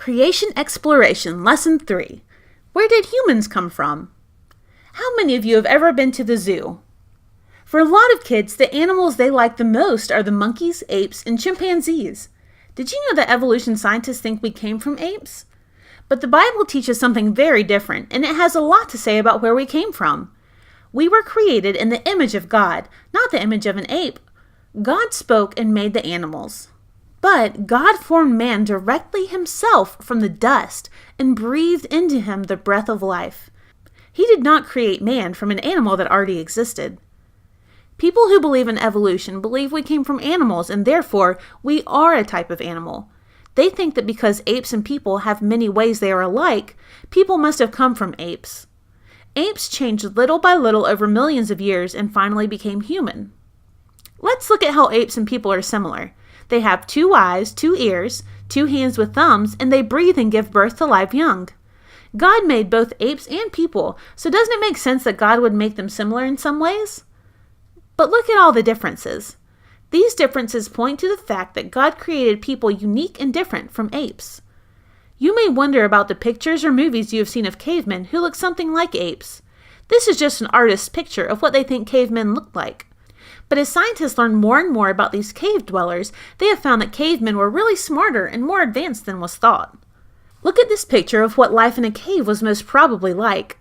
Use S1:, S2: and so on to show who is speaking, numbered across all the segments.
S1: Creation Exploration, Lesson 3. Where did humans come from? How many of you have ever been to the zoo? For a lot of kids, the animals they like the most are the monkeys, apes, and chimpanzees. Did you know that evolution scientists think we came from apes? But the Bible teaches something very different, and it has a lot to say about where we came from. We were created in the image of God, not the image of an ape. God spoke and made the animals. But God formed man directly himself from the dust and breathed into him the breath of life. He did not create man from an animal that already existed. People who believe in evolution believe we came from animals and therefore we are a type of animal. They think that because apes and people have many ways they are alike, people must have come from apes. Apes changed little by little over millions of years and finally became human. Let's look at how apes and people are similar. They have 2 eyes, 2 ears, 2 hands with thumbs, and they breathe and give birth to live young. God made both apes and people, so doesn't it make sense that God would make them similar in some ways? But look at all the differences. These differences point to the fact that God created people unique and different from apes. You may wonder about the pictures or movies you have seen of cavemen who look something like apes. This is just an artist's picture of what they think cavemen looked like. But as scientists learn more and more about these cave dwellers, they have found that cavemen were really smarter and more advanced than was thought. Look at this picture of what life in a cave was most probably like.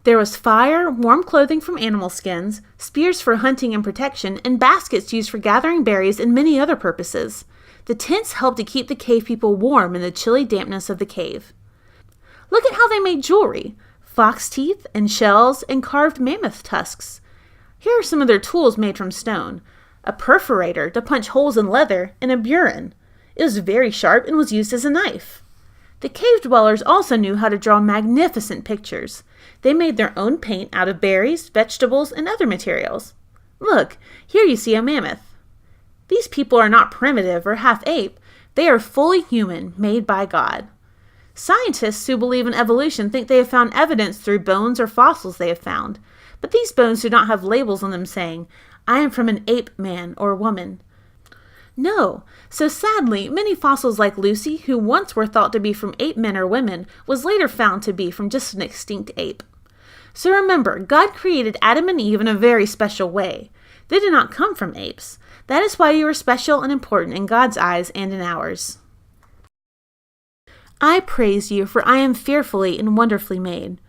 S1: There was fire, warm clothing from animal skins, spears for hunting and protection, and baskets used for gathering berries and many other purposes. The tents helped to keep the cave people warm in the chilly dampness of the cave. Look at how they made jewelry: fox teeth and shells and carved mammoth tusks. Here are some of their tools made from stone: a perforator to punch holes in leather, and a burin. It was very sharp and was used as a knife. The cave dwellers also knew how to draw magnificent pictures. They made their own paint out of berries, vegetables, and other materials. Look, here you see a mammoth. These people are not primitive or half ape. They are fully human, made by God. Scientists who believe in evolution think they have found evidence through bones or fossils they have found. But these bones do not have labels on them saying, "I am from an ape man or woman." No, so sadly, many fossils like Lucy, who once were thought to be from ape men or women, was later found to be from just an extinct ape. So remember, God created Adam and Eve in a very special way. They did not come from apes. That is why you are special and important in God's eyes and in ours. I praise you, for I am fearfully and wonderfully made.